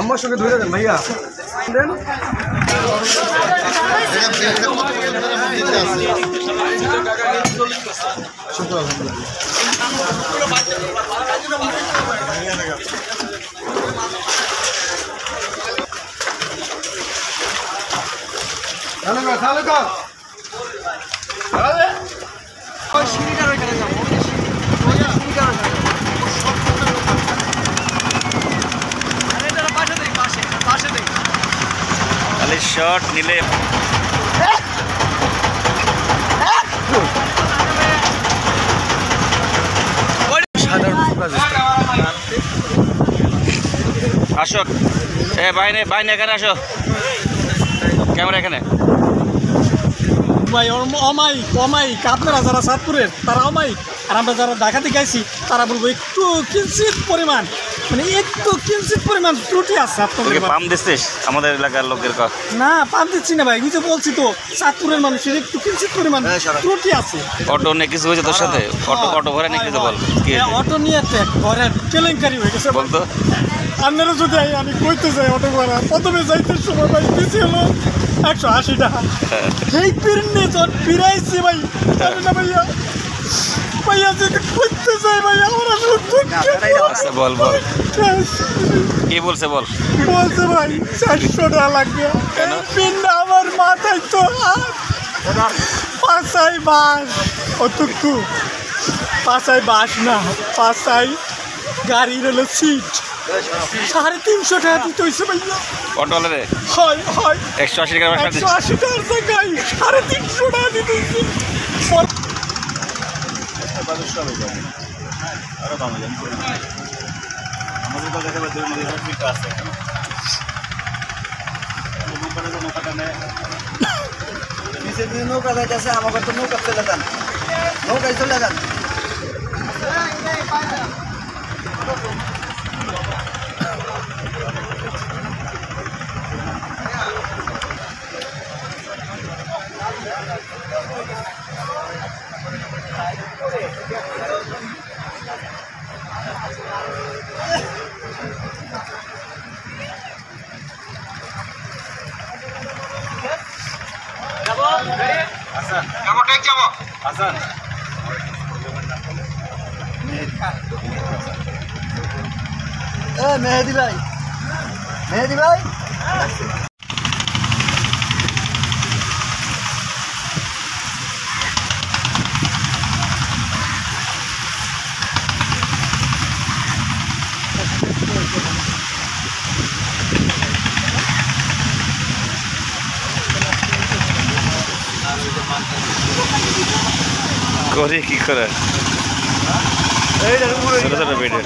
আমার সঙ্গে ধরে দেন ভাইয়া দেন শট নিলে আসো বাইনে এখানে আসো ক্যামেরা এখানে ভাই অমায়িক আপনারা যারা চাঁদপুরের তারা অমায়িক আর আমরা যারা ঢাকাতে গাইছি তারা বলবো একটু কিঞ্চিত পরিমাণ ত্রুটি আছে আপনাদের। পাম দিচ্ছিস আমাদের এলাকার লোকের না পাম দিচ্ছি না ভাই, বুঝতে বলছি তো চাঁদপুরের মানুষের একটু কিঞ্চিত পরিমাণ ত্রুটি আছে। অটো নিয়ে কিছু হয়েছে তোর সাথে? অটো ভরে নিয়ে কিছু বল। অটো নিয়ে ঘরের কেলেঙ্কারি হয়ে গেছে বলতো। আপনারা যদি আমি কইতে যাই অটো ভাড়া প্রথমে যাইতে সময় ভাই বেশি হলো 180 টাকা। এই পিরনে যখন ফিরাইছি ভাই জানি না ভাইয়া যদি করতে চাই ভাই আমার বল কি বলছে ভাই 400 টাকা লাগবে। পিনটা আমার মাথায় তো পাঁচাই বাস অতটুকু পাঁচাই বাস না পাঁচাই গাড়ির হলো সিট 350 টাকা দিতে হয়েছে ভাইয়া অটোওয়ালারে। হয় 180 টাকা 180 টাকার জায়গায় 350 টাকা দিতে হয়েছে। নৌকা যাইতেছে আমাকে তো নৌকা চলে যান, নৌকায় চলে যান। মেহেদি ভাই করে কি করে ছোট ছোট ভিডিও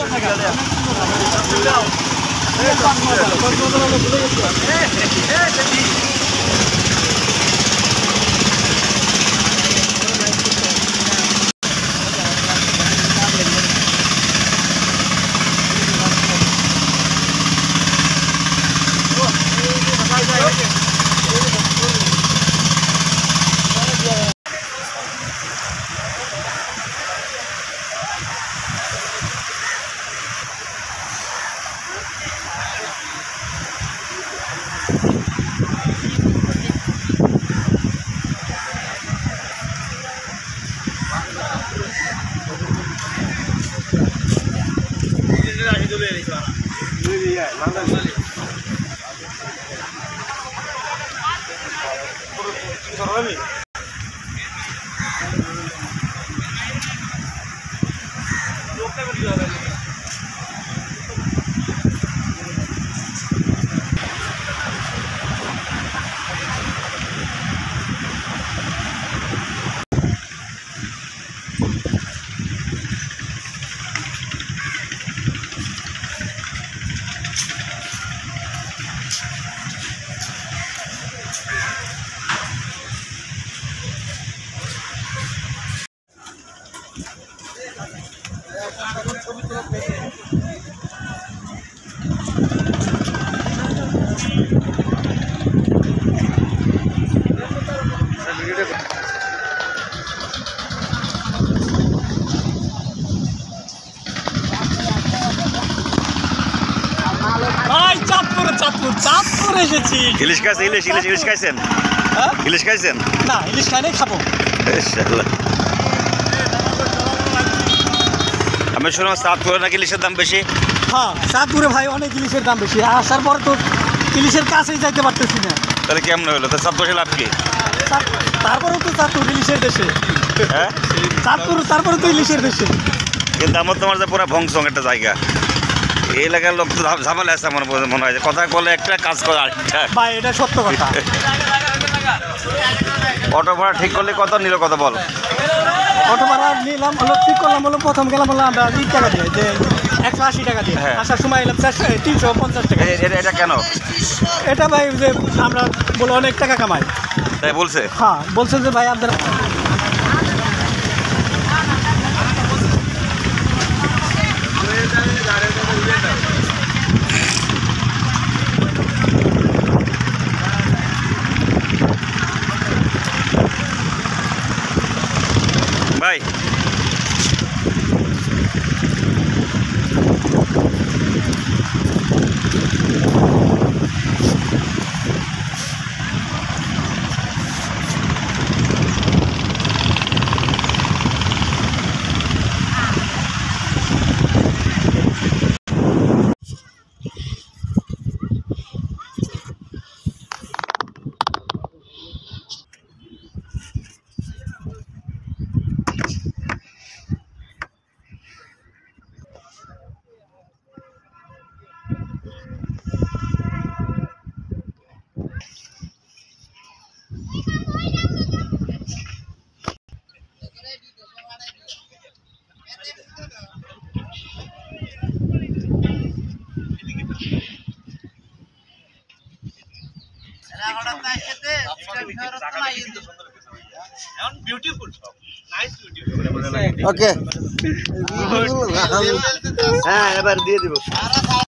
ইলিশ খাইছেন? ইলিশ খাইছেন? হ্যাঁ? ইলিশ খাইছেন? না ইলিশ খাই নাই, খাবো। ইনশাআল্লাহ। আমি শুনলাম চাঁদপুরে নাকি ইলিশের দাম বেশি। হ্যাঁ চাঁদপুরে ভাই অনেক ইলিশের দাম বেশি, আসার পর তো ইলিশের কাছেই যাইতে পারতেছি না। তাহলে কেমন হলো? তা চাঁদপুরে লাভ কি? তারপরেও তো চাঁদপুর ইলিশের দেশে। হ্যাঁ, চাঁদপুর তারপরে তো ইলিশের দেশে। কিন্তু আমার তোমার যে পুরো ভংসং একটা জায়গা, এই এলাকার লোক তো ঝামেলা আছে আমার মনে হয়, কথা বলে একটা কাজ করে আরেকটা। ভাই এটা সত্য কথা। অটো ভাড়া ঠিক করলে কত নিল, কত বল? অটো ভাড়া নিলাম হলো, ঠিক করলাম হলো, প্রথম গেলাম হলো আমরা 2 টাকা দিয়ে, যে 180 টাকা দিয়ে। হ্যাঁ। আসার সময় এলাম 350 টাকা। এটা কেন? এটা ভাই যে আমরা বলে অনেক টাকা কামাই। তাই বলছে? হ্যাঁ বলছে যে ভাই আপনারা ভাই ওকে হ্যাঁ এবার দিয়ে দিব।